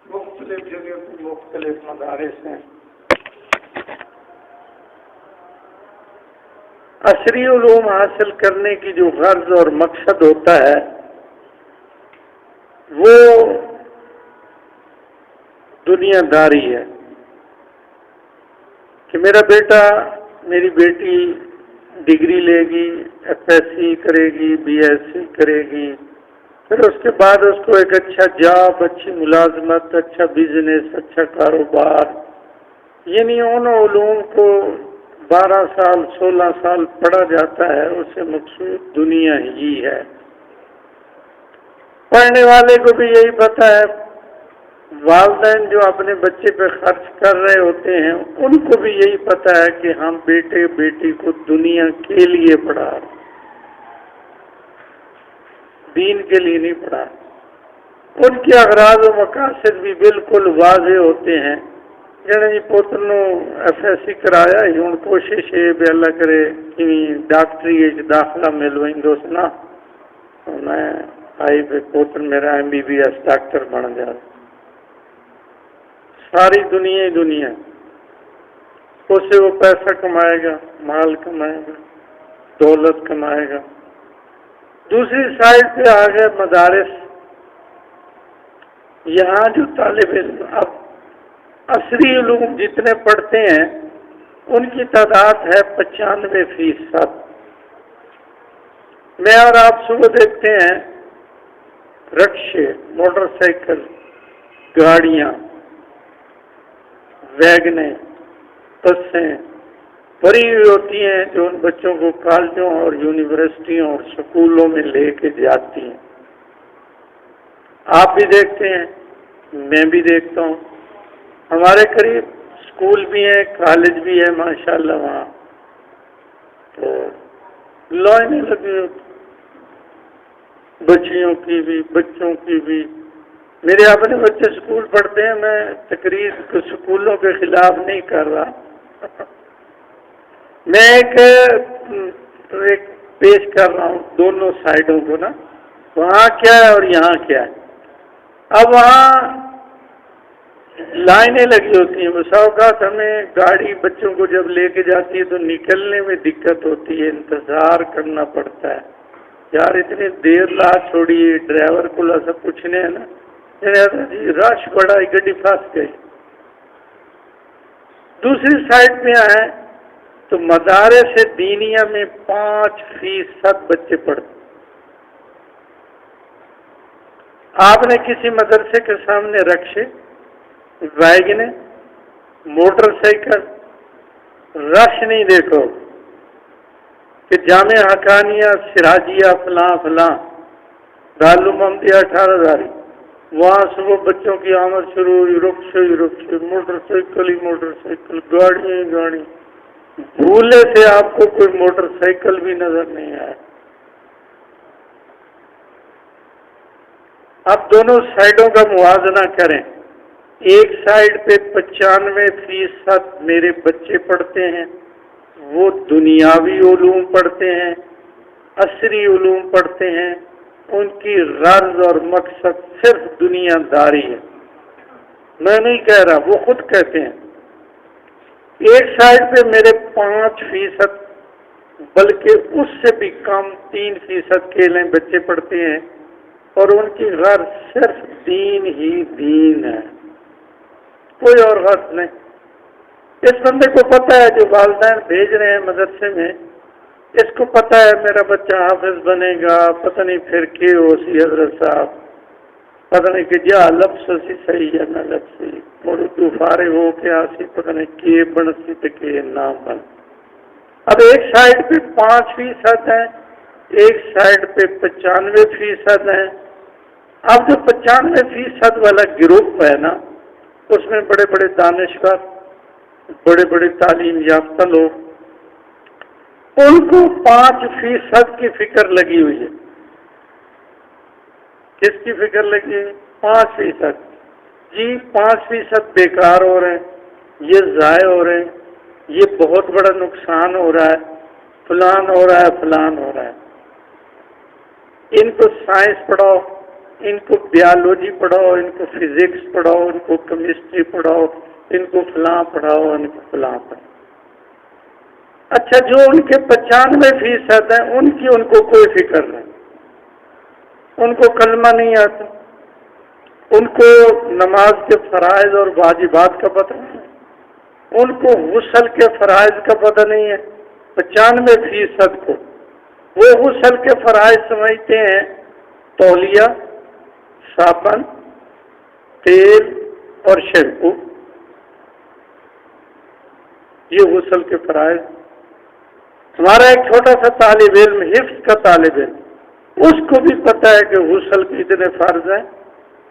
مختلف جگہ پر مختلف مدارس ہیں. عصری علوم حاصل کرنے کی جو غرض اور مقصد ہوتا ہے وہ دنیا داری ہے کہ میرا بیٹا میری بیٹی ڈگری لے گی، ایف ایس سی کرے گی، بی ایس سی کرے گی، پھر اس کے بعد اس کو ایک اچھا جاب، اچھی ملازمت، اچھا بزنس، اچھا کاروبار، یعنی ان علوم کو 12 سال 16 سال پڑھا جاتا ہے، اس سے مقصود دنیا ہی ہے. پڑھنے والے کو بھی یہی پتہ ہے، والدین جو اپنے بچے پہ خرچ کر رہے ہوتے ہیں ان کو بھی یہی پتہ ہے کہ ہم بیٹے بیٹی کو دنیا کے لیے پڑھا، دین کے لیے نہیں پڑھا. ان کے اغراض و مقاصد بھی بالکل واضح ہوتے ہیں. جی پوتر نو ایف ایس سی کرایا ہی ہوں کوشش ہے بھی اللہ کرے کہ ڈاکٹری داخلہ ملویں دو سنا میں آئی پہ پوتر میرا MBBS ڈاکٹر بن جائے. ساری دنیا ہی دنیا، اس سے وہ پیسہ کمائے گا، مال کمائے گا، دولت کمائے گا. دوسری سائڈ پہ آ گئے مدارس. یہاں جو طالب علم اب عصری علوم جتنے پڑھتے ہیں ان کی تعداد ہے 95%. میں اور آپ صبح دیکھتے ہیں رکشے، موٹر سائیکل، گاڑیاں، ویگنیں، بسیں بھری ہوئی ہوتی ہیں جو ان بچوں کو کالجوں اور یونیورسٹیوں اور سکولوں میں لے کے جاتی ہیں. آپ بھی دیکھتے ہیں، میں بھی دیکھتا ہوں. ہمارے قریب اسکول بھی ہیں، کالج بھی ہے ماشاءاللہ. وہاں تو لائنیں لگی ہوتی، بچیوں کی بھی بچوں کی بھی. میرے اپنے بچے اسکول پڑھتے ہیں، میں تقریر اسکولوں کے خلاف نہیں کر رہا. میں ایک پیش کر رہا ہوں دونوں سائڈوں کو نا، وہاں کیا ہے اور یہاں کیا ہے. اب وہاں لائنیں لگی ہوتی ہیں. بسا اوقات ہمیں گاڑی بچوں کو جب لے کے جاتی ہے تو نکلنے میں دقت ہوتی ہے، انتظار کرنا پڑتا ہے. یار اتنی دیر لا چھوڑی، ڈرائیور کو ایسا پوچھنے ہے نا جی رش بڑا ہی گڈی پھنس گئی. دوسری سائڈ پہ آئے تو مدارس دینیہ میں 5% بچے پڑھتے. آپ نے کسی مدرسے کے سامنے رکشے، ویگنیں، موٹر سائیکل، رش نہیں دیکھو کہ جامع حقانیہ، سراجیہ، فلاں فلاں، دارالمحمدیہ 18,000 وہاں صبح بچوں کی آمد شروع ہوئی، رکشے موٹر سائیکل ہی موٹر سائیکل، گاڑیاں ہی گاڑی. بھولے سے آپ کو کوئی موٹر سائیکل بھی نظر نہیں آیا. اب دونوں سائڈوں کا موازنہ کریں. ایک سائڈ پہ 95% میرے بچے پڑھتے ہیں، وہ دنیاوی علوم پڑھتے ہیں. عصری علوم پڑھتے ہیں، ان کی غرض اور مقصد صرف دنیا داری ہے۔ میں نہیں کہہ رہا، وہ خود کہتے ہیں۔ ایک سائڈ پہ میرے 5%، بلکہ اس سے بھی کم 3% کیلیں بچے پڑھتے ہیں، اور ان کی غرض صرف دین ہی دین ہے، کوئی اور غرض نہیں۔ اس بندے کو پتہ ہے، جو والدین بھیج رہے ہیں مدرسے میں، اس کو پتہ ہے میرا بچہ حافظ بنے گا، پتہ نہیں پھر کے ہو سی حضرت صاحب، پتہ نہیں کہ جا لفظ سی صحیح ہے نہ لفظ موڑو تو فارغ ہو کے آسی، پتہ نہیں کے بن سی تو کے نام بن۔ اب ایک سائڈ پہ 5% ہیں، ایک سائڈ پہ 95% ہیں۔ اب جو 95% والا گروپ ہے نا، اس میں بڑے بڑے دانشور، بڑے بڑے تعلیم یافتہ لوگ، ان کو 5% کی فکر لگی ہوئی ہے۔ کس کی فکر لگی ہے؟ 5%۔ جی 5% بیکار ہو رہے ہیں، یہ ضائع ہو رہے ہیں، یہ بہت بڑا نقصان ہو رہا ہے، فلان ہو رہا ہے، فلان ہو رہا ہے۔ ان کو سائنس پڑھاؤ، ان کو بیالوجی پڑھاؤ، ان کو فزکس پڑھاؤ، ان کو کیمسٹری پڑھاؤ، ان کو فلاں پڑھاؤ، ان کو فلاں پڑھاؤ۔ اچھا، جو ان کے 95% ہیں، ان کو کوئی فکر نہیں، ان کو کلمہ نہیں آتا، ان کو نماز کے فرائض اور واجبات کا پتہ نہیں ہے، ان کو غسل کے فرائض کا پتہ نہیں ہے۔ 95% کو وہ غسل کے فرائض سمجھتے ہیں تولیہ، صابن، تیل اور شیمپو، یہ غسل کے فرائض۔ ہمارا ایک چھوٹا سا طالب علم، حفظ کا طالب علم، اس کو بھی پتہ ہے کہ غسل کے اتنے فرض ہیں،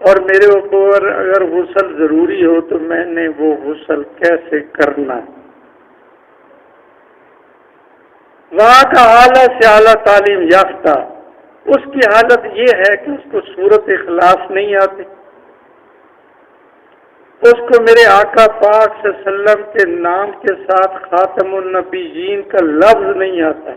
اور میرے اوپر اگر غسل ضروری ہو تو میں نے وہ غسل کیسے کرنا ہے۔ وہاں کا اعلیٰ سے اعلیٰ تعلیم یافتہ، اس کی حالت یہ ہے کہ اس کو سورت اخلاص نہیں آتی، اس کو میرے آقا پاک صلی اللہ علیہ وسلم کے نام کے ساتھ خاتم النبیین کا لفظ نہیں آتا،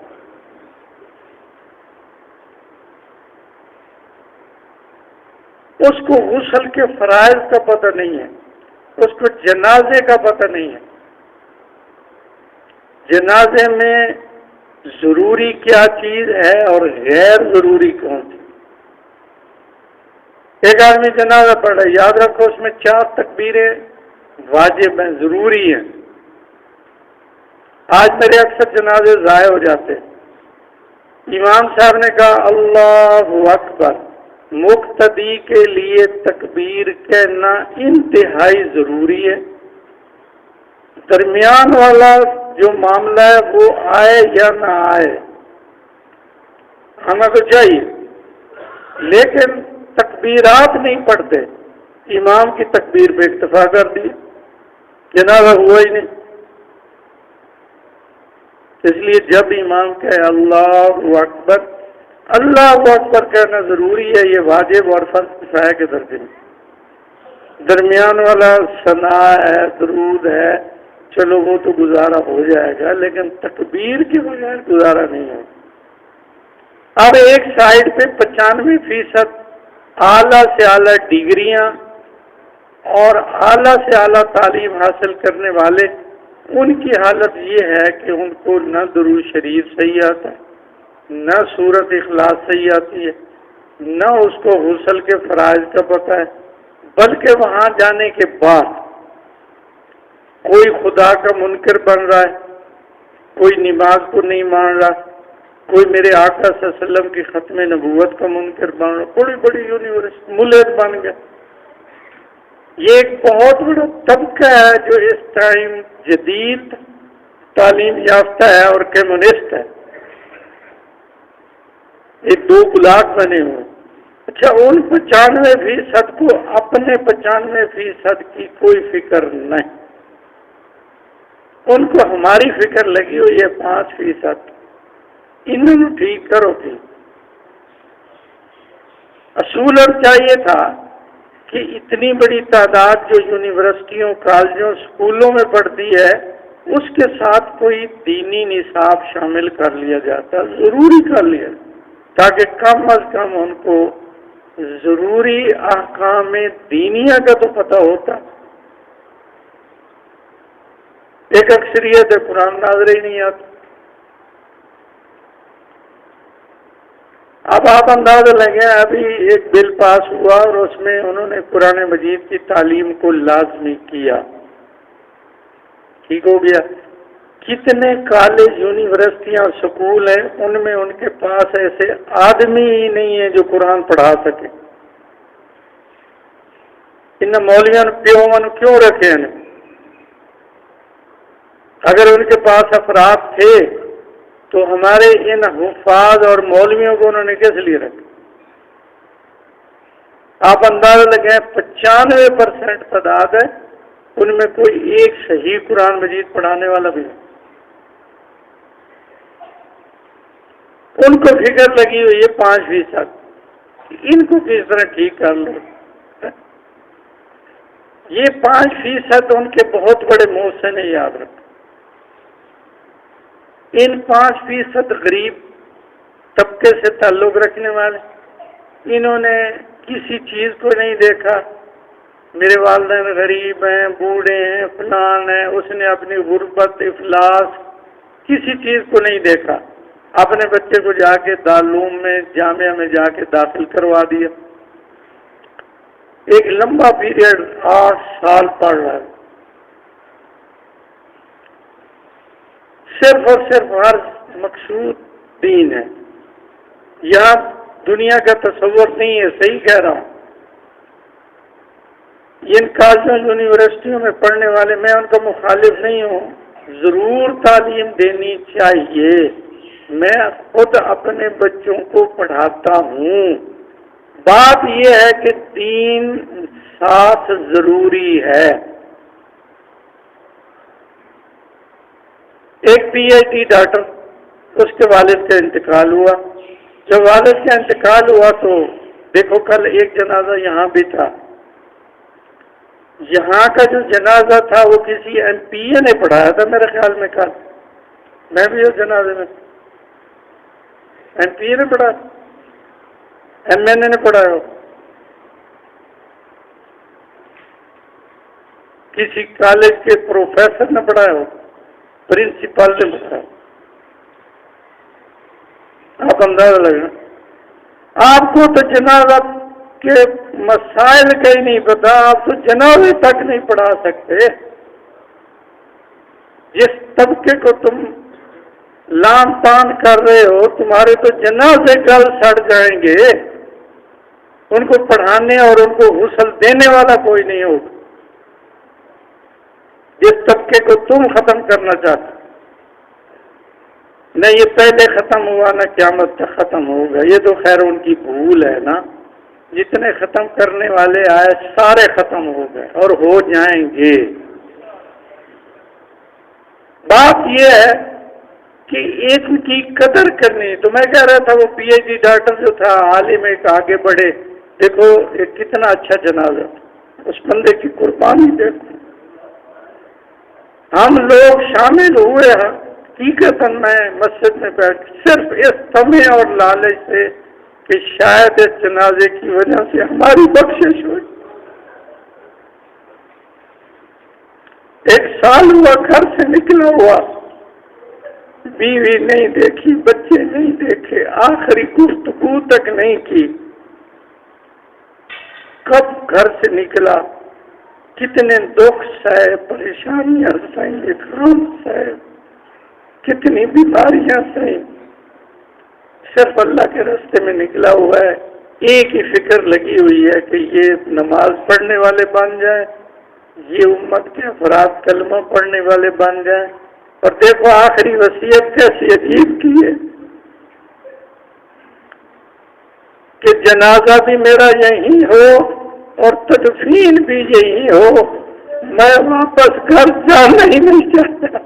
اس کو غسل کے فرائض کا پتہ نہیں ہے، اس کو جنازے کا پتہ نہیں ہے، جنازے میں ضروری کیا چیز ہے اور غیر ضروری کون سی۔ ایک آدمی جنازہ پڑھ رہا ہے، یاد رکھو اس میں 4 تکبیریں واجب ہیں، ضروری ہیں۔ آج میرے اکثر جنازے ضائع ہو جاتے ہیں۔ امام صاحب نے کہا اللہ اکبر، مقتدی کے لیے تکبیر کہنا انتہائی ضروری ہے۔ درمیان والا جو معاملہ ہے وہ آئے یا نہ آئے ہمیں تو چاہیے، لیکن تکبیرات نہیں پڑھتے، امام کی تکبیر پہ اکتفا کر دی، جنازہ ہوا ہی نہیں۔ اس لیے جب امام کہے اللہ اکبر، اللہ اکبر کہنا ضروری ہے، یہ واجب اور فرض کفایہ کے درجے میں۔ درمیان والا ثنا ہے، درود ہے، چلو وہ تو گزارا ہو جائے گا، لیکن تکبیر کے بغیر گزارا نہیں ہوگا۔ اب ایک سائڈ پہ 95% اعلیٰ سے اعلیٰ ڈگریاں اور اعلیٰ سے اعلیٰ تعلیم حاصل کرنے والے، ان کی حالت یہ ہے کہ ان کو نہ درود شریف صحیح آتا ہے، نہ سورت اخلاص صحیح آتی ہے، نہ اس کو غسل کے فرائض کا پتہ ہے، بلکہ وہاں جانے کے بعد کوئی خدا کا منکر بن رہا ہے، کوئی نماز کو نہیں مان رہا، کوئی میرے آقا صلی اللہ علیہ وسلم کی ختم نبوت کا منکر بن رہا، بڑی بڑی یونیورسٹی ملحد بن گیا۔ یہ ایک بہت بڑا طبقہ ہے جو اس ٹائم جدید تعلیم یافتہ ہے اور کمیونسٹ ہے، ایک 2 بلاک بنے ہوئے۔ اچھا، ان 95% کو اپنے 95% کی کوئی فکر نہیں، ان کو ہماری فکر لگی ہوئی ہے 5%، انہوں نے ٹھیک کرو تھی۔ اصول اور چاہیے تھا کہ اتنی بڑی تعداد جو یونیورسٹیوں، کالجوں، اسکولوں میں پڑھتی ہے، اس کے ساتھ کوئی دینی نصاب شامل کر لیا جاتا، ضروری کر لیا، تاکہ کم از کم ان کو ضروری احکام دینیہ کا تو پتہ ہوتا۔ ایک اکثریت ہے قرآن ناظر ہی نہیں آتا۔ اب آپ اندازہ لگے، ابھی ایک بل پاس ہوا اور اس میں انہوں نے قرآن مجید کی تعلیم کو لازمی کیا، ٹھیک ہو گیا۔ کتنے کالج، یونیورسٹیاں اور سکول ہیں، ان میں ان کے پاس ایسے آدمی ہی نہیں ہے جو قرآن پڑھا سکے۔ ان مولویوں پیومن کیوں رکھے ہیں؟ اگر ان کے پاس افراد تھے تو ہمارے ان حفاظ اور مولویوں کو انہوں نے کس لیے رکھا؟ آپ اندازہ لگائیں 95% تعداد ہے، ان میں کوئی ایک صحیح قرآن مجید پڑھانے والا بھی نہیں۔ ان کو فکر لگی ہوئی ہے 5%، ان کو کس طرح ٹھیک کر لو۔ یہ 5% ان کے بہت بڑے منہ سے نہیں یاد رکھتے۔ ان 5% غریب طبقے سے تعلق رکھنے والے، انہوں نے کسی چیز کو نہیں دیکھا، میرے والدین غریب ہیں، بوڑھے ہیں، فلان ہیں، اس نے اپنی غربت، افلاس، کسی چیز کو نہیں دیکھا، اپنے بچے کو جا کے دارالعلوم میں، جامعہ میں جا کے داخل کروا دیا، ایک لمبا پیریڈ 8 سال پڑھ رہا ہے، صرف اور صرف ہر مقصود دین ہے، یہاں دنیا کا تصور نہیں ہے، صحیح کہہ رہا ہوں۔ ان کالجوں یونیورسٹیوں میں پڑھنے والے، میں ان کا مخالف نہیں ہوں، ضرور تعلیم دینی چاہیے، میں خود اپنے بچوں کو پڑھاتا ہوں، بات یہ ہے کہ دین ساتھ ضروری ہے۔ ایک پی ایچ ڈی ڈاکٹر، اس کے والد کا انتقال ہوا، جب والد کا انتقال ہوا تو دیکھو کل ایک جنازہ یہاں بھی تھا، یہاں کا جو جنازہ تھا وہ کسی ایم پی اے نے پڑھایا تھا میرے خیال میں، کل میں بھی اس جنازے میں، ایم پی اے نے پڑھایا، ایم این اے نے پڑھایا ہو، کسی کالج کے پروفیسر نے پڑھایا ہو، پرنسپل نے پڑھایا، آپ اندازہ لگا۔ آپ کو تو جنازہ کے مسائل کا ہی نہیں پتا، آپ تو جنازے تک نہیں پڑھا سکتے۔ جس طبقے کو تم لام تان کر رہے ہو، تمہارے تو جنازے کل سڑ جائیں گے، ان کو پڑھانے اور ان کو غسل دینے والا کوئی نہیں ہوگا۔ جس طبقے کو تم ختم کرنا چاہتے، نہ یہ پہلے ختم ہوا نہ قیامت تک ختم ہوگا، یہ تو خیر ان کی بھول ہے نا، جتنے ختم کرنے والے آئے سارے ختم ہو گئے اور ہو جائیں گے۔ بات یہ ہے کہ ایک کی قدر کرنی، تو میں کہہ رہا تھا وہ پی ایچ ڈی ڈاکٹر جو تھا، عالم ایک آگے بڑھے، دیکھو ایک کتنا اچھا جنازہ، اس بندے کی قربانی دیکھو، ہم لوگ شامل ہوئے ہیں، حقیقتاً میں مسجد میں بیٹھ صرف اس طمع اور لالچ سے کہ شاید اس جنازے کی وجہ سے ہماری بخشش ہوئی۔ 1 سال ہوا گھر سے نکلا ہوا، بیوی نہیں دیکھی، بچے نہیں دیکھے، آخری گفتگو تک نہیں کی، کب گھر سے نکلا، کتنے دکھ سہے، پریشانیاں سہیں، غم سہے، کتنی بیماریاں سہیں، صرف اللہ کے راستے میں نکلا ہوا ہے، ایک ہی فکر لگی ہوئی ہے کہ یہ نماز پڑھنے والے بن جائیں، یہ امت کے افراد کلمہ پڑھنے والے بن جائیں، اور دیکھو آخری وصیت کیسی عجیب کی ہے کہ جنازہ بھی میرا یہی ہو اور تدفین بھی یہی ہو، میں واپس گھر جانا ہی نہیں چاہتا۔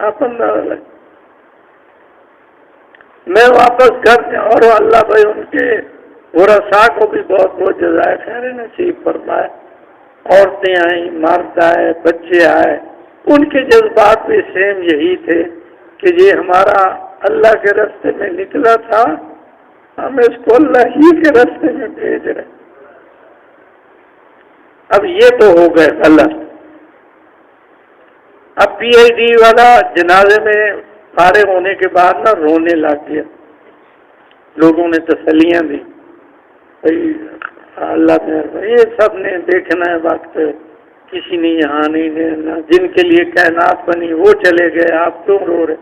آپ اندازہ لگا، میں واپس گھر جاؤں، اور اللہ بھائی ان کے ورثاء کو بھی بہت بہت جزائے خیر نصیب فرمائے، عورتیں آئیں، مرد آئے، بچے آئے، ان کے جذبات بھی سیم یہی تھے کہ یہ ہمارا اللہ کے راستے میں نکلا تھا، ہم اس کو اللہ ہی کے راستے میں بھیج رہے۔ اب یہ تو ہو گئے غلط۔ اب پی ایچ ڈی والا جنازے میں فارغ ہونے کے بعد نا رونے لگ گیا، لوگوں نے تسلیاں دی، بھائی اللہ نے یہ سب نے دیکھنا ہے وقت، کسی نے یہاں نہیں رہنا، جن کے لیے کائنات بنی وہ چلے گئے، آپ کیوں رو رہے؟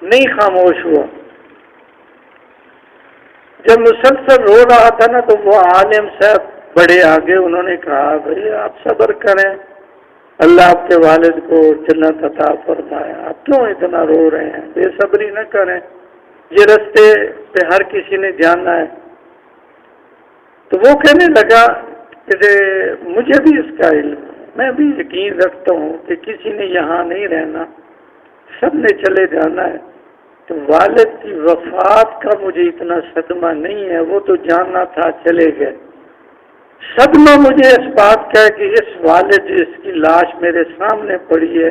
نہیں خاموش ہوا۔ جب مسلسل رو رہا تھا نا تو وہ عالم صاحب بڑے آگے، انہوں نے کہا بھائی آپ صبر کریں، اللہ آپ کے والد کو جنت عطا فرمائے، آپ کیوں اتنا رو رہے ہیں؟ بے صبری نہ کریں، یہ رستے پہ ہر کسی نے جانا ہے۔ تو وہ کہنے لگا کہ مجھے بھی اس کا علم ہے، میں بھی یقین رکھتا ہوں کہ کسی نے یہاں نہیں رہنا، سب نے چلے جانا ہے۔ تو والد کی وفات کا مجھے اتنا صدمہ نہیں ہے، وہ تو جاننا تھا چلے گئے، صدمہ مجھے اس بات کا ہے کہ اس والد جس کی لاش میرے سامنے پڑی ہے،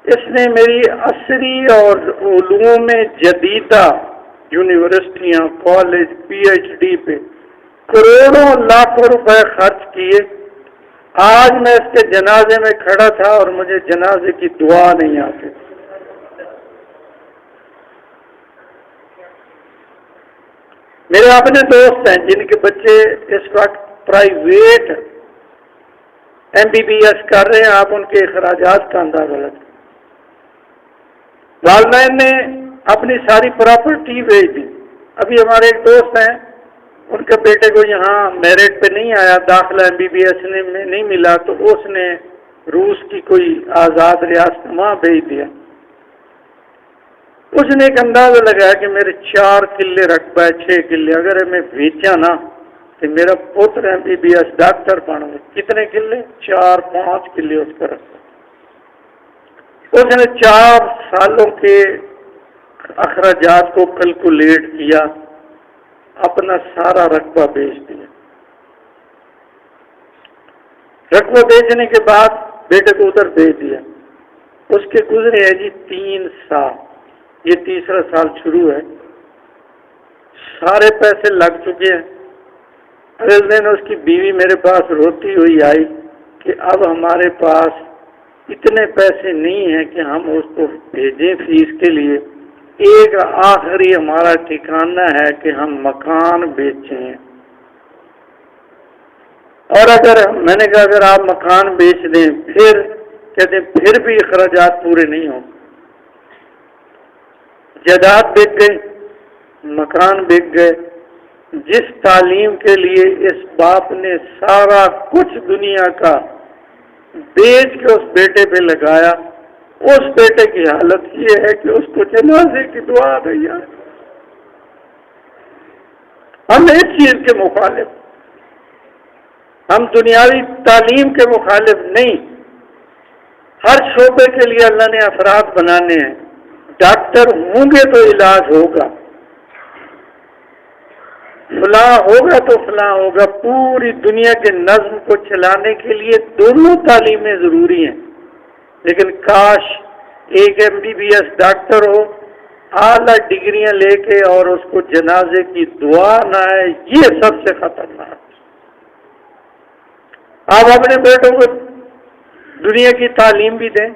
اس نے میری عصری اور علوم جدیدہ یونیورسٹیاں، کالج، پی ایچ ڈی پہ کروڑوں لاکھوں روپے خرچ کیے، آج میں اس کے جنازے میں کھڑا تھا اور مجھے جنازے کی دعا نہیں آتی۔ میرے اپنے دوست ہیں جن کے بچے اس وقت پرائیویٹ MBBS کر رہے ہیں، آپ ان کے اخراجات کا اندازہ لگائیں۔ والدین نے اپنی ساری پراپرٹی بیچ دی۔ ابھی ہمارے ایک دوست ہیں، ان کے بیٹے کو یہاں میرٹ پہ نہیں آیا، داخلہ MBBS میں نہیں ملا، تو اس نے روس کی کوئی آزاد ریاست وہاں بھیج دیا۔ اس نے ایک اندازہ لگایا کہ میرے 4 کلے رقبہ ہے، 6 کلے، اگر میں بیچا نا تو میرا پوتر MBBS ڈاکٹر بن گیا۔ کتنے کلے؟ 4-5 کلے اس کا رقبہ۔ اس نے 4 سالوں کے اخراجات کو کیلکولیٹ کیا، اپنا سارا رقبہ بیچ دیا۔ رقبہ بیچنے کے بعد بیٹے کو ادھر بھیج دیا۔ اس کے گزرے ہیں جی 3 سال، یہ تیسرا سال شروع ہے، سارے پیسے لگ چکے ہیں۔ اگلے دن اس کی بیوی میرے پاس روتی ہوئی آئی کہ اب ہمارے پاس اتنے پیسے نہیں ہیں کہ ہم اس کو بھیجیں فیس کے لیے، ایک آخری ہمارا ٹھکانہ ہے کہ ہم مکان بیچیں، اور میں نے کہا اگر آپ مکان بیچ دیں پھر کہتے ہیں پھر بھی اخراجات پورے نہیں ہوں۔ جائیداد بک گئی، مکان بک گئے، جس تعلیم کے لیے اس باپ نے سارا کچھ دنیا کا بیچ کے اس بیٹے پہ لگایا، اس بیٹے کی حالت یہ ہے کہ اس کو جنازے کی دعا نہیں آئی۔ ہم اس چیز کے مخالف، ہم دنیاوی تعلیم کے مخالف نہیں، ہر شعبے کے لیے اللہ نے افراد بنانے ہیں، ڈاکٹر ہوں گے تو علاج ہوگا، فلاں ہوگا تو فلاں ہوگا، پوری دنیا کے نظم کو چلانے کے لیے دونوں تعلیمیں ضروری ہیں، لیکن کاش ایک MBBS ڈاکٹر ہو، اعلیٰ ڈگریاں لے کے اور اس کو جنازے کی دعا نہ آئے، یہ سب سے خطرناک۔ آپ اپنے بیٹوں کو دنیا کی تعلیم بھی دیں،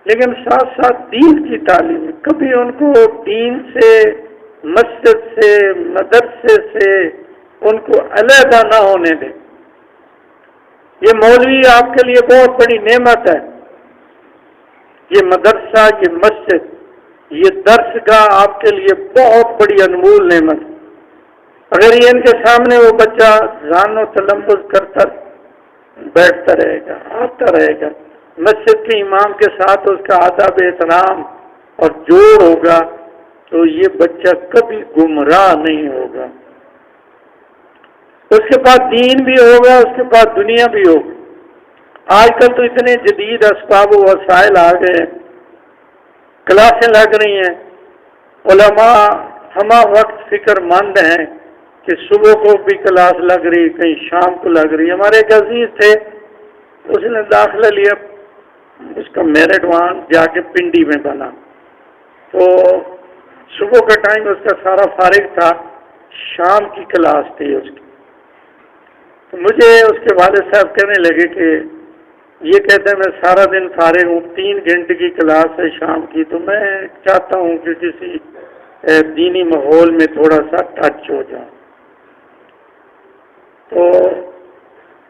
لیکن ساتھ ساتھ دین کی تعلیم، کبھی ان کو دین سے، مسجد سے، مدرسے سے ان کو علیحدہ نہ ہونے دیں۔ یہ مولوی آپ کے لیے بہت بڑی نعمت ہے، یہ مدرسہ، یہ مسجد، یہ درسگاہ آپ کے لیے بہت بڑی انمول نعمت۔ اگر یہ ان کے سامنے وہ بچہ ذہن و تلفظ کرتا بیٹھتا رہے گا، آتا رہے گا، مسجد کے امام کے ساتھ اس کا آداب احترام اور جوڑ ہوگا، تو یہ بچہ کبھی گمراہ نہیں ہوگا۔ اس کے پاس دین بھی ہوگا، اس کے پاس دنیا بھی ہوگی۔ آج کل تو اتنے جدید اسباب و وسائل آ گئے ہیں، کلاسیں لگ رہی ہیں، علماء ہمہ وقت فکر مند ہیں کہ صبح کو بھی کلاس لگ رہی، کہیں شام کو لگ رہی. ہمارے ایک عزیز تھے، اس نے داخلہ لیا، اس کا میرٹ وہاں جا کے پنڈی میں بنا. تو صبح کا ٹائم اس کا سارا فارغ تھا، شام کی کلاس تھی اس کی. تو مجھے اس کے والد صاحب کہنے لگے کہ یہ کہتے ہیں میں سارا دن فارغ ہوں، 3 گھنٹے کی کلاس ہے شام کی، تو میں چاہتا ہوں کہ کسی دینی ماحول میں تھوڑا سا ٹچ ہو جاؤں. تو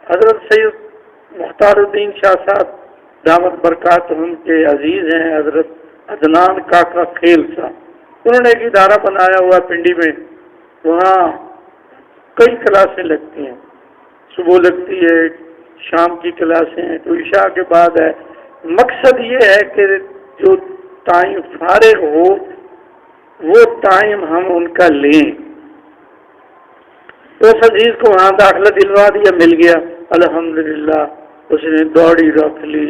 حضرت سید مختار الدین شاہ صاحب دامت برکاتہم کے عزیز ہیں حضرت عدنان کاکا خیل صاحب. انہوں نے ایک ادارہ بنایا ہوا پنڈی میں، وہاں کئی کلاسیں لگتی ہیں، صبح لگتی ہے، شام کی کلاسیں ہیں، تو عشاء کے بعد ہے. مقصد یہ ہے کہ جو ٹائم فارغ ہو وہ ٹائم ہم ان کا لیں. تو اس عزیز کو وہاں داخلہ دلوا دیا، مل گیا الحمدللہ. اس نے دوڑی رکھ لی،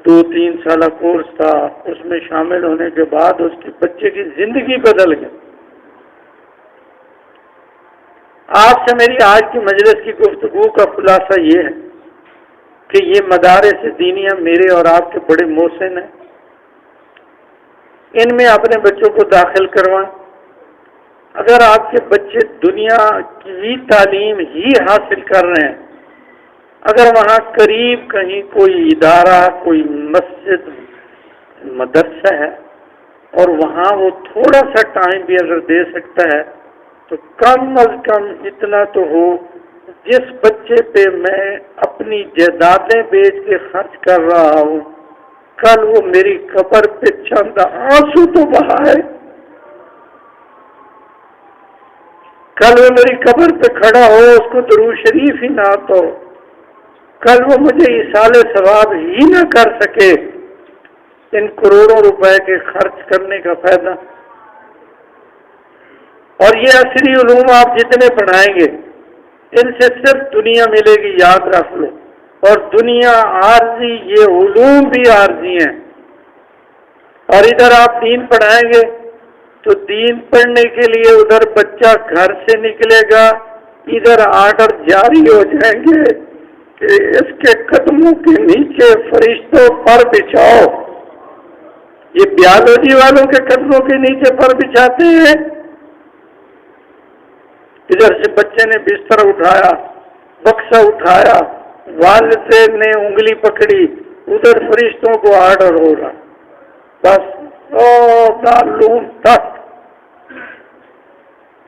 2-3 سالہ کورس تھا، اس میں شامل ہونے کے بعد اس کے بچے کی زندگی بدل گئی. آپ سے میری آج کی مجلس کی گفتگو کا خلاصہ یہ ہے کہ یہ مدارس دینیہ میرے اور آپ کے بڑے محسن ہیں. ان میں اپنے بچوں کو داخل کروائیں. اگر آپ کے بچے دنیا کی تعلیم ہی حاصل کر رہے ہیں، اگر وہاں قریب کہیں کوئی ادارہ، کوئی مسجد، مدرسہ ہے، اور وہاں وہ تھوڑا سا ٹائم بھی اگر دے سکتا ہے، تو کم از کم اتنا تو ہو، جس بچے پہ میں اپنی جائیدادیں بیچ کے خرچ کر رہا ہوں، کل وہ میری قبر پہ چند آنسو تو بہائے. کل وہ میری قبر پہ کھڑا ہو، اس کو درود شریف ہی نہ تو، کل وہ مجھے ایصال ثواب ہی نہ کر سکے. ان کروڑوں روپے کے خرچ کرنے کا فائدہ. اور یہ عصری علوم آپ جتنے پڑھائیں گے ان سے صرف دنیا ملے گی، یاد رکھ لو. اور دنیا عارضی، یہ علوم بھی عارضی ہیں. اور ادھر آپ دین پڑھائیں گے تو دین پڑھنے کے لیے ادھر بچہ گھر سے نکلے گا، ادھر آرڈر جاری ہو جائیں گے کہ اس کے قدموں کے نیچے فرشتوں پر بچھاؤ. یہ بیالوجی والوں کے قدموں کے نیچے پر بچھاتے ہیں. ادھر سے بچے نے بستر اٹھایا، بکسا اٹھایا، والد نے انگلی پکڑی، ادھر فرشتوں کو آرڈر ہو رہا، بس معلوم تک.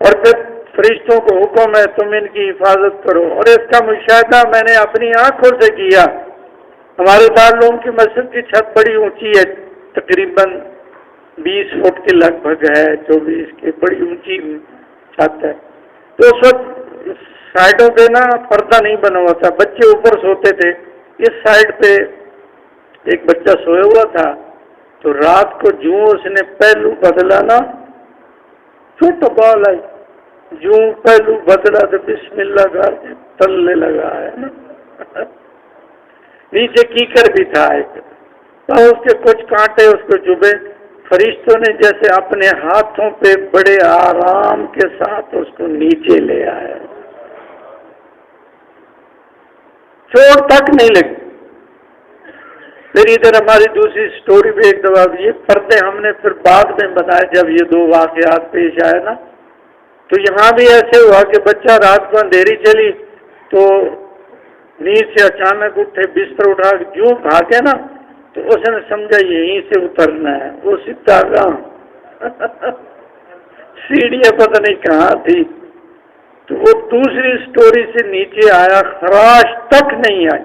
اور پھر فرشتوں کو حکم ہے تم ان کی حفاظت کرو. اور اس کا مشاہدہ میں نے اپنی آنکھوں سے کیا. ہمارے دارالعلوم کی مسجد کی چھت بڑی اونچی ہے، تقریباً 20 فٹ کے لگ بھگ ہے، 24 کی بڑی اونچی چھت ہے. تو اس وقت سائڈوں پہ نا پردہ نہیں بنا ہوا تھا، بچے اوپر سوتے تھے. اس سائڈ پہ ایک بچہ سویا ہوا تھا. تو رات کو جوں اس نے پہلو بدلا نا، چھوٹا بال آئی، جوں پہلو بدلا تو بسم اللہ کر کے تلنے لگا ہے نا. نیچے کیکر بھی تھا ایک، تو اس کے کچھ کانٹے اس کو چبھے. فرشتوں نے جیسے اپنے ہاتھوں پہ بڑے آرام کے ساتھ اس کو نیچے لے آیا، چوٹ تک نہیں لگی. پھر ادھر ہماری دوسری سٹوری بھی ایک دفعہ یہ پردے ہم نے پھر بعد میں بنائے جب یہ 2 واقعات پیش آئے نا. تو یہاں بھی ایسے ہوا کہ بچہ رات کو اندھیری چلی تو نیند سے اچانک اٹھے، بستر اٹھا کے جو بھاگے نا، تو اس نے سمجھا یہیں سے اترنا ہے. وہ سیدھا کہاں سیڑھیاں پتہ نہیں کہاں تھی. تو وہ دوسری سٹوری سے نیچے آیا، خراش تک نہیں آئی.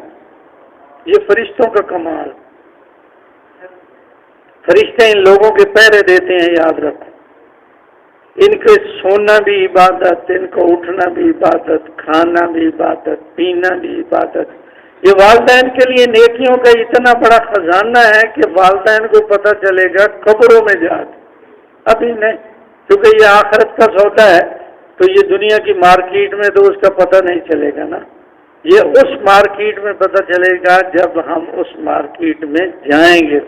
یہ فرشتوں کا کمال. فرشتے ان لوگوں کے پہرے دیتے ہیں، یاد رکھو. ان کے سونا بھی عبادت، ان کو اٹھنا بھی عبادت، کھانا بھی عبادت، پینا بھی عبادت. یہ والدین کے لیے نیکیوں کا اتنا بڑا خزانہ ہے کہ والدین کو پتہ چلے گا قبروں میں جا کے، ابھی نہیں، کیونکہ یہ آخرت کا سودا ہے. تو یہ دنیا کی مارکیٹ میں تو اس کا پتہ نہیں چلے گا نا. یہ اس مارکیٹ میں پتہ چلے گا جب ہم اس مارکیٹ میں جائیں گے.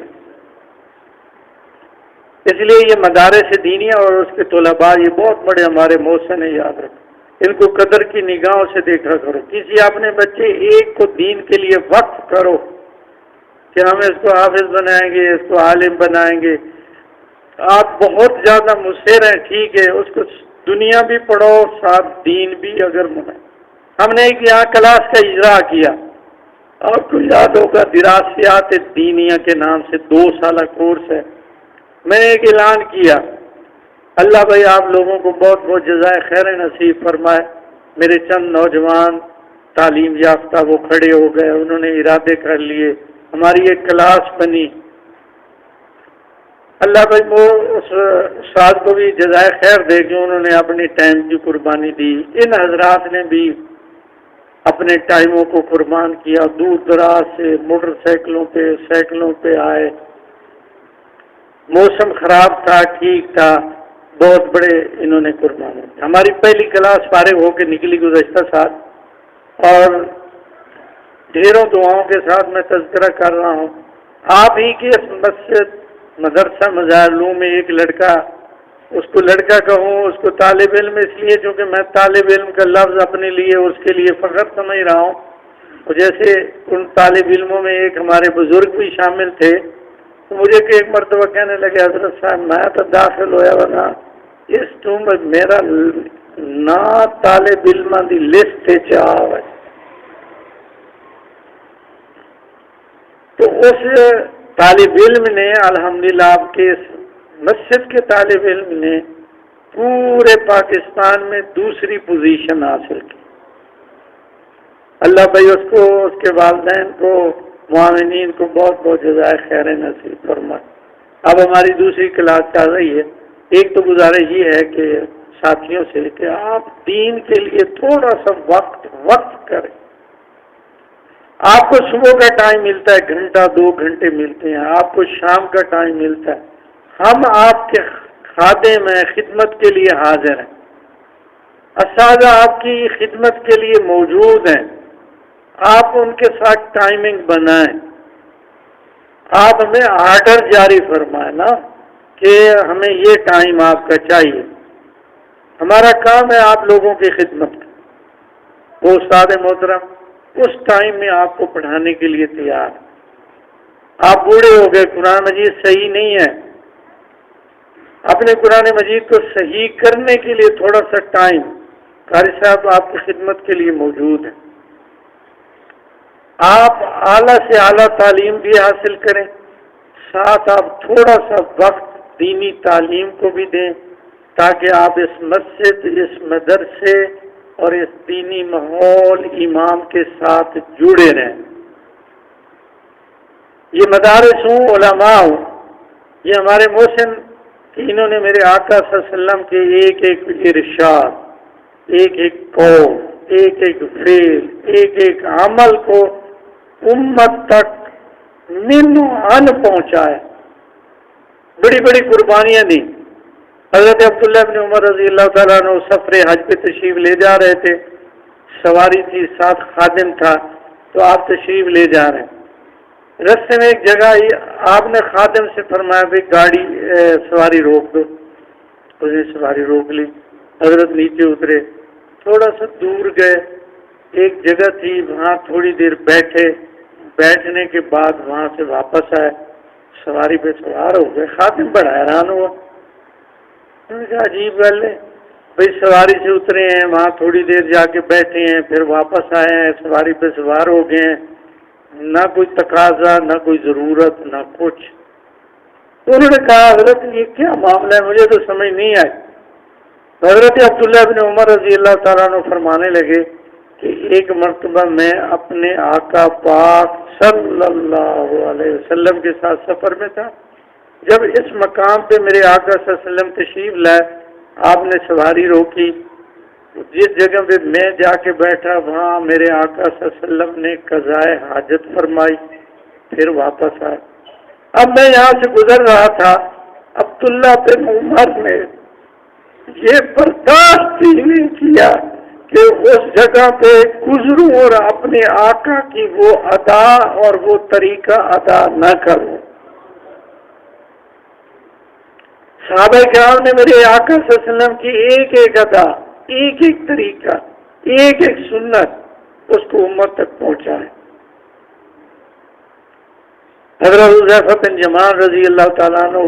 اس لیے یہ مدارس دینیہ اور اس کے طلباء یہ بہت بڑے ہمارے محسن ہیں، یاد رکھو، ان کو قدر کی نگاہوں سے دیکھا کرو۔ کسی اپنے بچے ایک کو دین کے لیے وقف کرو کہ ہم اس کو حافظ بنائیں گے، اس کو عالم بنائیں گے۔ آپ بہت زیادہ مصر ہیں، ٹھیک ہے، اس کو دنیا بھی پڑھو ساتھ دین بھی اگر منائے۔ ہم نے ایک یہاں کلاس کا اجرا کیا، آپ کو یاد ہوگا، دراسیات دینیہ کے نام سے 2 سالہ کورس ہے۔ میں نے ایک اعلان کیا، اللہ بھائی آپ لوگوں کو بہت بہت جزائے خیر نصیب فرمائے۔ میرے چند نوجوان تعلیم یافتہ وہ کھڑے ہو گئے، انہوں نے ارادے کر لیے، ہماری ایک کلاس بنی۔ اللہ بھائی وہ اس استاد کو بھی جزائے خیر دے کہ انہوں نے اپنے ٹائم کی قربانی دی۔ ان حضرات نے بھی اپنے ٹائموں کو قربان کیا، دور دراز سے موٹر سائیکلوں پہ آئے۔ موسم خراب تھا، ٹھیک تھا، بہت بڑے انہوں نے قربان کیا۔ ہماری پہلی کلاس فارغ ہو کے نکلی گزشتہ سال، اور ڈھیروں دعاؤں کے ساتھ میں تذکرہ کر رہا ہوں۔ آپ ہی کی اس مسجد مدرسہ مظاہر علوم میں ایک لڑکا، اس کو لڑکا کہوں، اس کو طالب علم اس لیے چونکہ میں طالب علم کا لفظ اپنے لیے اس کے لیے فخر سمجھ رہا ہوں، اور جیسے ان طالب علموں میں ایک ہمارے بزرگ بھی شامل تھے، تو مجھے کہ ایک مرتبہ کہنے لگے حضرت صاحب میں تو داخل ہویا ورنہ اس میں میرا نا طالب علموں کی لسٹ چاہ ہے۔ تو اس طالب علم نے الحمدللہ آپ کے مسجد کے طالب علم نے پورے پاکستان میں 2ری پوزیشن حاصل کی۔ اللہ بھائی اس کو، اس کے والدین کو، معاونین کو بہت بہت جزائے خیر نصیب فرمائے۔ اب ہماری 2ری کلاس چل رہی ہے۔ ایک تو گزارش یہ ہے کہ ساتھیوں سے کہ آپ دین کے لیے تھوڑا سا وقت کریں۔ آپ کو صبح کا ٹائم ملتا ہے، گھنٹہ 2 گھنٹے ملتے ہیں، آپ کو شام کا ٹائم ملتا ہے، ہم آپ کے خادم ہیں، خدمت کے لیے حاضر ہیں، اساتذہ آپ کی خدمت کے لیے موجود ہیں، آپ ان کے ساتھ ٹائمنگ بنائیں، آپ ہمیں آرڈر جاری فرمائیں نا کہ ہمیں یہ ٹائم آپ کا چاہیے۔ ہمارا کام ہے آپ لوگوں کی خدمت۔ وہ استاد محترم اس ٹائم میں آپ کو پڑھانے کے لیے تیار۔ آپ بوڑھے ہو گئے، قرآن مجید صحیح نہیں ہے، اپنے قرآن مجید کو صحیح کرنے کے لیے تھوڑا سا ٹائم، قاری صاحب آپ کی خدمت کے لیے موجود ہیں۔ آپ اعلیٰ سے اعلیٰ تعلیم بھی حاصل کریں، ساتھ آپ تھوڑا سا وقت دینی تعلیم کو بھی دیں، تاکہ آپ اس مسجد، اس مدرسے اور اس دینی ماحول امام کے ساتھ جڑے رہیں۔ یہ مدارس ہوں، علماء ہوں، یہ ہمارے محسن، انہوں نے میرے آقا صلی اللہ علیہ وسلم کے ایک ایک ارشاد، ایک ایک قول، ایک ایک فعل، ایک ایک عمل کو امت تک منو ان پہنچائے، بڑی بڑی قربانیاں دی۔ حضرت عبداللہ بن عمر رضی اللہ تعالیٰ عنہ سفر حج پہ تشریف لے جا رہے تھے، سواری تھی، ساتھ خادم تھا، تو آپ تشریف لے جا رہے ہیں، رستے میں ایک جگہ آپ نے خادم سے فرمایا بھی گاڑی سواری روک دو، اس نے سواری روک لی، حضرت نیچے اترے، تھوڑا سا دور گئے، ایک جگہ تھی وہاں تھوڑی دیر بیٹھے، بیٹھنے کے بعد وہاں سے واپس آئے، سواری پہ سوار ہو گئے، خادم بڑا حیران ہوا، انہوں نے کہا عجیب گل ہے بھائی، سواری سے اترے ہیں، وہاں تھوڑی دیر جا کے بیٹھے ہیں، پھر واپس آئے ہیں، سواری پہ سوار ہو گئے ہیں، نہ کوئی تقاضا، نہ کوئی ضرورت، نہ کچھ۔ انہوں نے کہا حضرت یہ کیا معاملہ ہے، مجھے تو سمجھ نہیں آئی۔ حضرت عبداللہ بن عمر رضی اللہ تعالیٰ عنہ فرمانے لگے کہ ایک مرتبہ میں اپنے آقا پاک صلی اللہ علیہ وسلم کے ساتھ سفر میں تھا، جب اس مقام پہ میرے آقا صلی اللہ علیہ وسلم تشریف لائے، آپ نے سواری روکی، جس جگہ پہ میں جا کے بیٹھا وہاں میرے آقا صلی اللہ علیہ وسلم نے قضائے حاجت فرمائی، پھر واپس آئے۔ اب میں یہاں سے گزر رہا تھا، عبداللہ بن عمر نے یہ برداشت ہی نہیں کیا کہ اس جگہ پہ گزروں اور اپنے آقا کی وہ ادا اور وہ طریقہ ادا نہ کروں۔ صحابہ کرام نے میرے آقا صلی اللہ علیہ وسلم کی ایک ایک ادا، ایک ایک طریقہ، ایک ایک سنت اس کو امت تک پہنچائے۔ حضرت حذیفہ بن یمان رضی اللہ تعالیٰ عنہ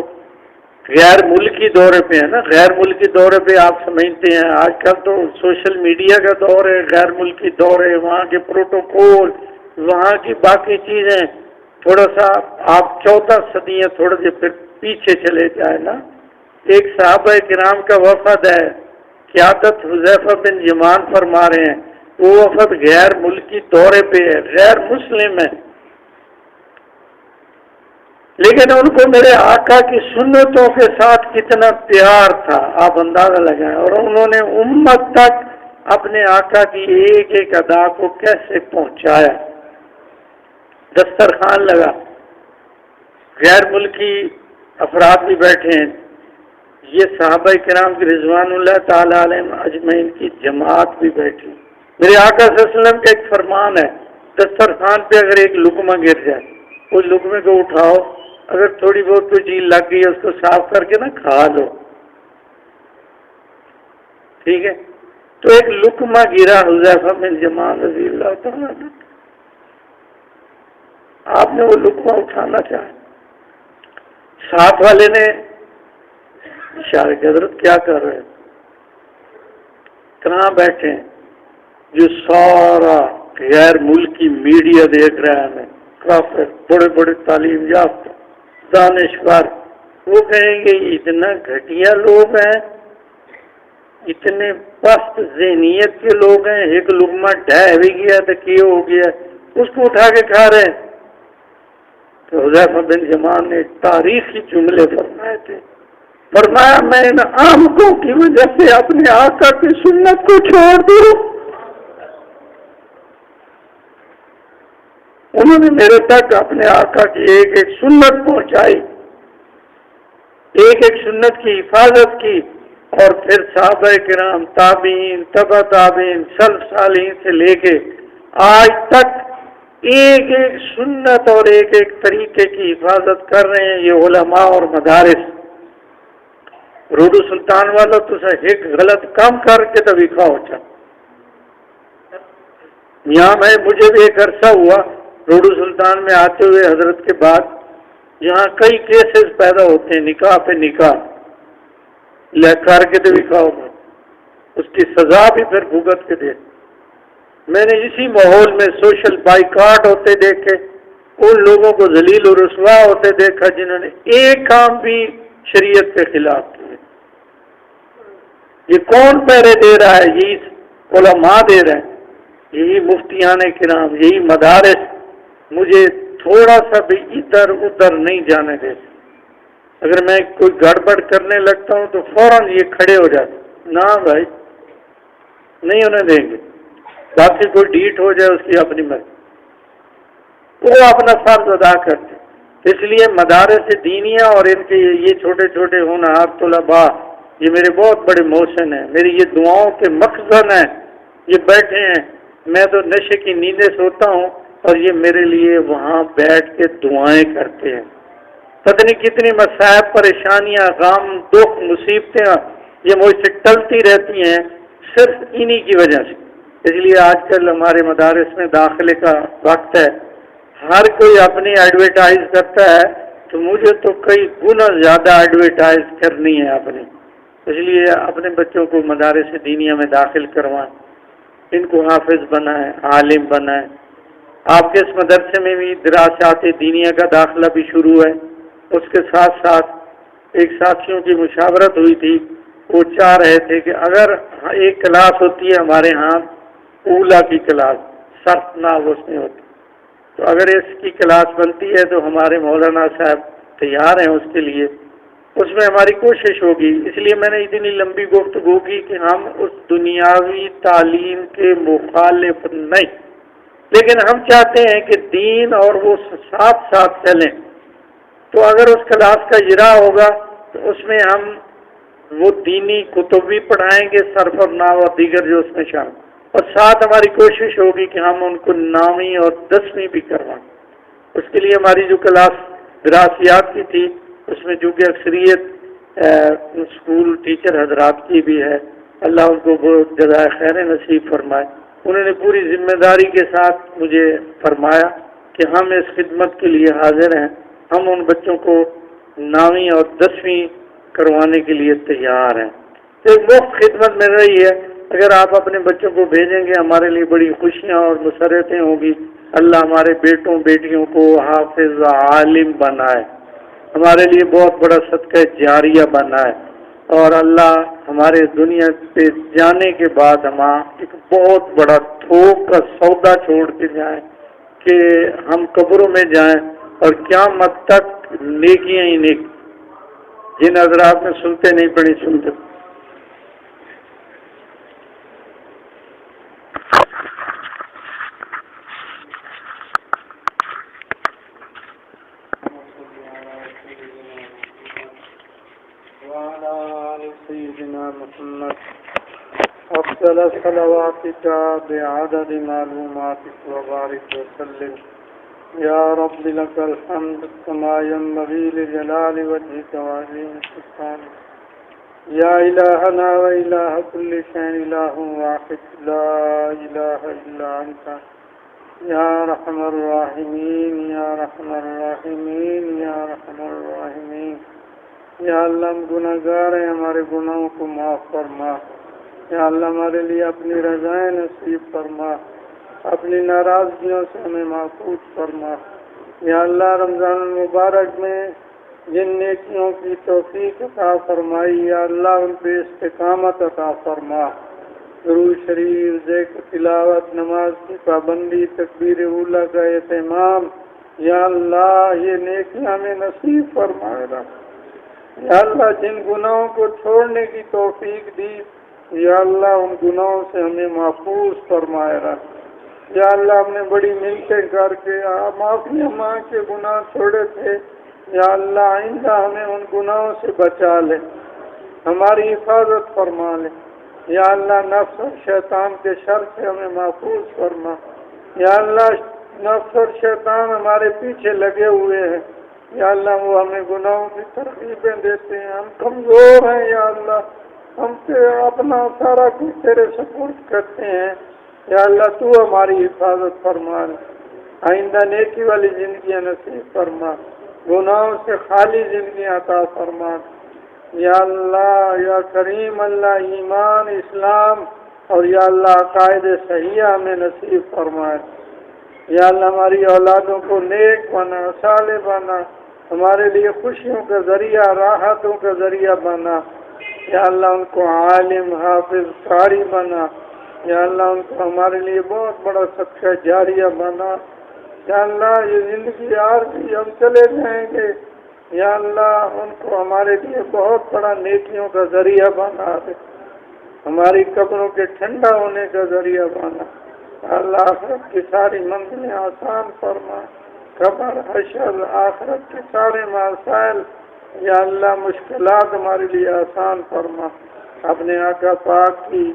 غیر ملکی دورے پہ ہے نا، غیر ملکی دورے پہ آپ سمجھتے ہیں آج کل تو سوشل میڈیا کا دور ہے، غیر ملکی دور ہے، وہاں کے پروٹوکول، وہاں کی باقی چیزیں، تھوڑا سا آپ 14 صدیاں تھوڑے سے پھر پیچھے چلے جائیں نا۔ ایک صحابہ کرام کا وفد ہے، قیادت حذیفہ بن یمان فرما رہے ہیں، وہ وفد غیر ملکی دورے پہ ہے، غیر مسلم ہے، لیکن ان کو میرے آقا کی سنتوں کے ساتھ کتنا پیار تھا آپ اندازہ لگائیں، اور انہوں نے امت تک اپنے آقا کی ایک ایک ادا کو کیسے پہنچایا۔ دسترخوان لگا، غیر ملکی افراد بھی بیٹھے ہیں، یہ صحابہ کرام کی رضوان اللہ تعالی علیہم اجمعین کی جماعت بھی بیٹھی۔ میرے آقا صلی اللہ علیہ وسلم کا ایک فرمان ہے، دسترخوان پہ اگر ایک لقمہ گر جائے، اس لقمے کو اٹھاؤ، اگر تھوڑی بہت کوئی چیز لگ گئی ہے اس کو صاف کر کے نا کھا لو، ٹھیک ہے۔ تو ایک لقمہ گرا حذیفہ بن یمان رضی اللہ تعالیٰ عنہ، آپ نے وہ لقمہ اٹھانا چاہا، ساتھ والے نے اشارے کی حضرت کیا کر رہے ہیں؟ کہاں بیٹھے ہیں؟ جو سارا غیر ملکی میڈیا دیکھ رہا ہے، ہمیں کافر بڑے بڑے تعلیم یافتہ دانشور، وہ کہیں گے اتنا گھٹیا لوگ ہیں، اتنے پست ذہنیت کے لوگ ہیں، ایک لقمہ ڈھہ بھی گیا تو کیا ہو گیا، اس کو اٹھا کے کھا رہے ہیں۔ تو حذیفہ بن یمان نے تاریخی جملے فرمائے تھے، فرمایا میں ان آمدوں کی وجہ سے اپنے آقا کی سنت کو چھوڑ دوں، انہوں نے میرے تک اپنے آقا کی ایک ایک سنت پہنچائی، ایک ایک سنت کی حفاظت کی، اور پھر صحابہ کرام، تابعین، تبع تابعین، سلف صالحین سے لے کے آج تک ایک ایک سنت اور ایک ایک طریقے کی حفاظت کر رہے ہیں یہ علماء اور مدارس۔ روڈو سلطان والا تو ایک غلط کام کر کے تو دکھاؤ چاہ، یہاں میں مجھے بھی ایک عرصہ ہوا روڈو سلطان میں آتے ہوئے حضرت کے بعد، یہاں کئی کیسز پیدا ہوتے ہیں، نکاح پہ نکاح لے کر کے تو دکھاؤ، اس کی سزا بھی پھر بھگت کے دے۔ میں نے اسی ماحول میں سوشل بائیکاٹ ہوتے دیکھے، ان لوگوں کو ذلیل و رسوا ہوتے دیکھا جنہوں نے ایک کام بھی شریعت کے خلاف کیے۔ یہ کون پہرے دے رہا ہے؟ یہی علماء دے رہے ہیں، یہی مفتیان کرام، یہی مدارس، مجھے تھوڑا سا بھی ادھر ادھر نہیں جانے دیتے۔ اگر میں کوئی گڑبڑ کرنے لگتا ہوں تو فوراً یہ کھڑے ہو جاتے، نہ بھائی نہیں انہیں دیں گے، باقی کوئی ڈیٹ ہو جائے اس کی اپنی مرضی، وہ اپنا فرض ادا کرتے۔ اس لیے مدارس دینیہ اور ان کے یہ چھوٹے چھوٹے ہونہار طلباء، یہ میرے بہت بڑے محسن ہیں، میری یہ دعاؤں کے مخزن ہیں، یہ بیٹھے ہیں، میں تو نشے کی نیندیں سوتا ہوں اور یہ میرے لیے وہاں بیٹھ کے دعائیں کرتے ہیں۔ پتہ نہیں کتنی مصائب، پریشانیاں، غم، دکھ، مصیبتیں یہ مجھ سے ٹلتی رہتی ہیں صرف انہی کی وجہ سے۔ اس لیے آج کل ہمارے مدارس میں داخلے کا وقت ہے، ہر کوئی اپنی ایڈورٹائز کرتا ہے، تو مجھے تو کئی گنا زیادہ ایڈورٹائز کرنی ہے اپنی، اس لیے اپنے بچوں کو مدارس دینیہ میں داخل کروائیں، ان کو حافظ بنائیں، عالم بنائیں۔ آپ کے اس مدرسے میں بھی دراسات دینیہ کا داخلہ بھی شروع ہے، اس کے ساتھ ساتھ ایک ساتھیوں کی مشاورت ہوئی تھی، وہ چاہ رہے تھے کہ اگر ایک کلاس ہوتی ہے ہمارے ہاں اولا کی کلاس، صرف ناو اس میں ہوتی، تو اگر اس کی کلاس بنتی ہے تو ہمارے مولانا صاحب تیار ہیں اس کے لیے، اس میں ہماری کوشش ہوگی۔ اس لیے میں نے اتنی لمبی گفتگو کی کہ ہم اس دنیاوی تعلیم کے مخالف نہیں، لیکن ہم چاہتے ہیں کہ دین اور وہ ساتھ ساتھ چلیں، تو اگر اس کلاس کا اجرا ہوگا تو اس میں ہم وہ دینی کتب بھی پڑھائیں گے، صرف اور نحو اور دیگر جو اس میں شامل، اور ساتھ ہماری کوشش ہوگی کہ ہم ان کو 9ویں اور 10ویں بھی کروائیں۔ اس کے لیے ہماری جو کلاس دراسیات کی تھی، اس میں چونکہ اکثریت اسکول ٹیچر حضرات کی بھی ہے، اللہ ان کو بہت جزائے خیر نصیب فرمائے۔ انہوں نے پوری ذمہ داری کے ساتھ مجھے فرمایا کہ ہم اس خدمت کے لیے حاضر ہیں، ہم ان بچوں کو 9ویں اور 10ویں کروانے کے لیے تیار ہیں۔ تو ایک مفت خدمت مل رہی ہے، اگر آپ اپنے بچوں کو بھیجیں گے ہمارے لیے بڑی خوشیاں اور مسرتیں ہوں گی۔ اللہ ہمارے بیٹوں بیٹیوں کو حافظ عالم بنائے، ہمارے لیے بہت بڑا صدقہ جاریہ بنائے، اور اللہ ہمارے دنیا پہ جانے کے بعد ہم ایک بہت بڑا تھوک کا سودا چھوڑ کے جائیں کہ ہم قبروں میں جائیں اور قیامت تک نیکیاں ہی نیک۔ جن حضرات نے سنتے نہیں پڑی سنتے۔ سيدنا محمد أفضل صلواتك بعدد معلوماتك وبارك وسلم يا رب لك الحمد كما ينبغي لجلال وجهك وعظيم سلطانك يا إلهنا وإله كل شيء إله واحد لا إله إلا أنت يا رحم الراحمين يا رحم الراحمين يا رحم الراحمين۔ یا اللہ ہم گناہگار ہیں، ہمارے گناہوں کو معاف فرما۔ یا اللہ ہمارے لیے اپنی رضائیں نصیب فرما، اپنی ناراضگیوں سے ہمیں محفوظ فرما۔ یا اللہ رمضان المبارک میں جن نیکیوں کی توفیق عطا فرمائی، یا اللہ ان پہ استقامت عطا فرما۔ درود شریف، ذکر، تلاوت، نماز کی پابندی، تکبیر اولیٰ کا اہتمام، یا اللہ یہ نیکیاں ہمیں نصیب فرمائے۔ یا اللہ جن گناہوں کو چھوڑنے کی توفیق دی، یا اللہ ان گناہوں سے ہمیں محفوظ فرمائے رکھ۔ یا اللہ ہم نے بڑی منتیں کر کے معافی مانگ کے گناہ چھوڑے تھے، یا اللہ آئندہ ہمیں ان گناہوں سے بچا لے، ہماری حفاظت فرما لے۔ یا اللہ نفس اور شیطان کے شر سے ہمیں محفوظ فرما۔ یا اللہ نفس اور شیطان ہمارے پیچھے لگے ہوئے ہیں، یا اللہ وہ ہمیں گناہوں کی ترغیبیں دیتے ہیں، ہم کمزور ہیں، یا اللہ ہم سے اپنا سارا کچھ تیرے سپرد کرتے ہیں۔ یا اللہ تو ہماری حفاظت فرما، آئندہ نیکی والی زندگیاں نصیب فرما، گناہوں سے خالی زندگی عطا فرما۔ یا اللہ یا کریم اللہ ایمان، اسلام اور یا اللہ عقائد صحیحہ ہمیں نصیب فرمائے۔ یا اللہ ہماری اولادوں کو نیک بنا، صالح بنا، ہمارے لیے خوشیوں کا ذریعہ، راحتوں کا ذریعہ بنا۔ یا اللہ ان کو عالم، حافظ، قاری بنا۔ یا اللہ ان کو ہمارے لیے بہت بڑا صدقہ جاریہ بنا۔ یا اللہ یہ زندگی عارضی ہم چلے جائیں گے، یا اللہ ان کو ہمارے لیے بہت بڑا نیکیوں کا ذریعہ بنا دے، ہماری قبروں کے ٹھنڈا ہونے کا ذریعہ بنا۔ اللہ آخرت کی ساری منزلیں آسان فرما، قبر، حشر، آخرت کے سارے مسائل، یا اللہ مشکلات ہمارے لیے آسان فرما۔ اپنے آقا پاک کی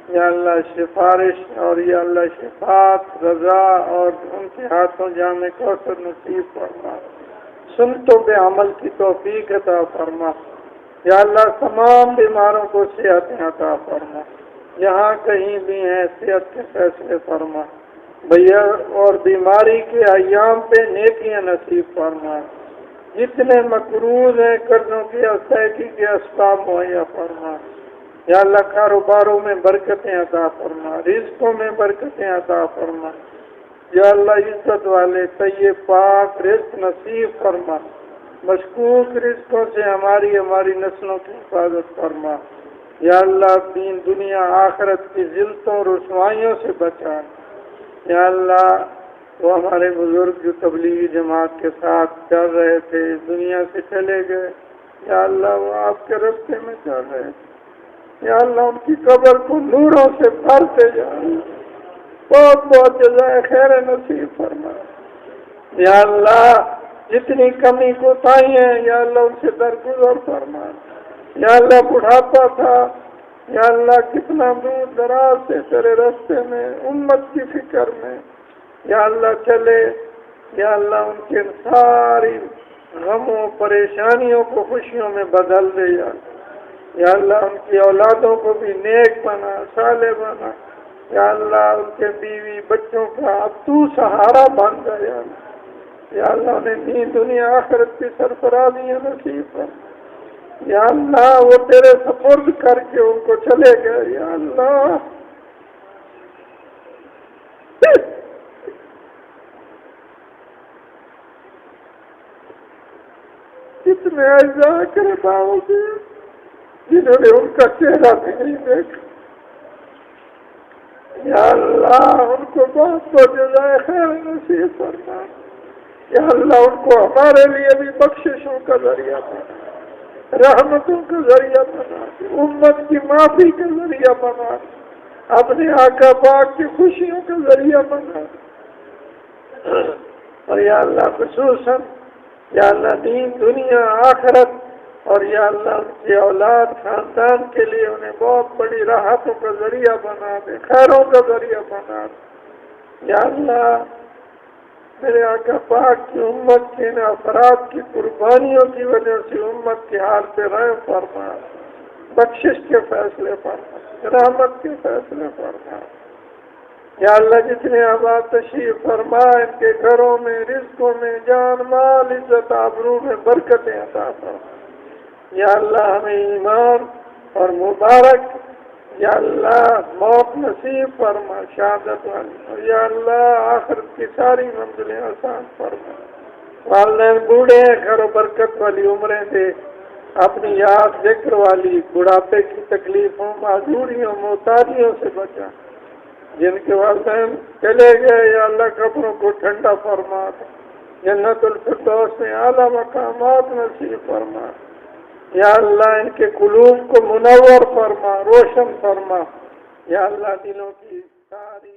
یا اللہ سفارش اور یا اللہ شفاعت، رضا اور ان کے ہاتھوں جام کوثر نصیب فرما۔ سنتوں پہ عمل کی توفیق عطا فرما۔ یا اللہ تمام بیماروں کو صحت عطا فرما، جہاں کہیں بھی ہیں صحت کے فیصلے فرما بھیا، اور بیماری کے ایام پہ نیکیاں نصیب فرما۔ جتنے مقروض ہیں قرضوں کی ادائیگی کے اسباب مہیا فرما۔ یا اللہ کاروباروں میں برکتیں عطا فرما، رزقوں میں برکتیں عطا فرما۔ یا اللہ عزت والے طیب پاک رزق نصیب فرما، مشکوک رزقوں سے ہماری نسلوں کی حفاظت فرما۔ یا اللہ دین دنیا آخرت کی ذلتوں رسوائیوں سے بچا۔ یا اللہ وہ ہمارے بزرگ جو تبلیغی جماعت کے ساتھ چل رہے تھے، دنیا سے چلے گئے، یا اللہ وہ آپ کے راستے میں چل رہے تھے، یا اللہ ان کی قبر کو نوروں سے بھرتے جا، بہت بہت جزائے خیر نصیب فرما۔ یا اللہ جتنی کمی کوتاہی ہیں یا اللہ ان سے درگزر فرما۔ یا اللہ بڑھاپا تھا، یا اللہ کتنا دور دراز سے تیرے راستے میں امت کی فکر میں یا اللہ چلے، یا اللہ ان کے ساری غموں پریشانیوں کو خوشیوں میں بدل دے یا اللہ ان کی اولادوں کو بھی نیک بنا، صالح بنا یا اللہ، ان کے بیوی بچوں کا اب تو سہارا بن جائے یا اللہ انہیں دین دنیا آخرت کی سرفرازیاں نصیب کر یا اللہ، وہ تیرے سپرد کر کے ان کو چلے گئے یا اللہ، کتنے اعزاء کرے باؤ سے جنہوں نے ان کا چہرہ بھی نہیں دیکھا یا اللہ، ان کو بہت بہت جزائے خیر نصیب فرما یا اللہ، ان کو ہمارے لیے بھی بخششوں کا ذریعہ بنا، رحمتوں کا ذریعہ بنا، امت کی معافی کا ذریعہ بنا، اپنے آقا پاک کی خوشیوں کا ذریعہ بنا، اور یا اللہ خصوصاً یا اللہ دین دنیا آخرت اور یا اللہ ان کی اولاد خاندان کے لیے انہیں بہت بڑی راحتوں کا ذریعہ بنا دے، خیروں کا ذریعہ بنا دے یا اللہ، میرے آقا پاک کی امت کے ان افراد کی قربانیوں کی وجہ سے امت کے حال پہ رحم فرما، بخشش کے فیصلے فرما، رحمت کے فیصلے فرما یا اللہ، جتنے آباد تشریف فرما ان کے گھروں میں، رزقوں میں، جان مال عزت آبرو میں برکتیں عطا فرما یا اللہ، ہمیں ایمان اور مبارک یا اللہ موت نصیب فرما، شہادت والی، اور یا اللہ آخرت کی ساری منزلیں آسان فرما، والدین بوڑھے ہیں گھر و برکت والی عمریں دے، اپنی یاد ذکر والی، بڑھاپے کی تکلیفوں معذوریوں محتاجیوں سے بچا، جن کے والدین چلے گئے یا اللہ قبروں کو ٹھنڈا فرما، جنت الفردوس میں اعلیٰ مقامات نصیب فرما یا اللہ، ان کے قلوب کو منور فرما، روشن فرما یا اللہ، دلوں کی ساری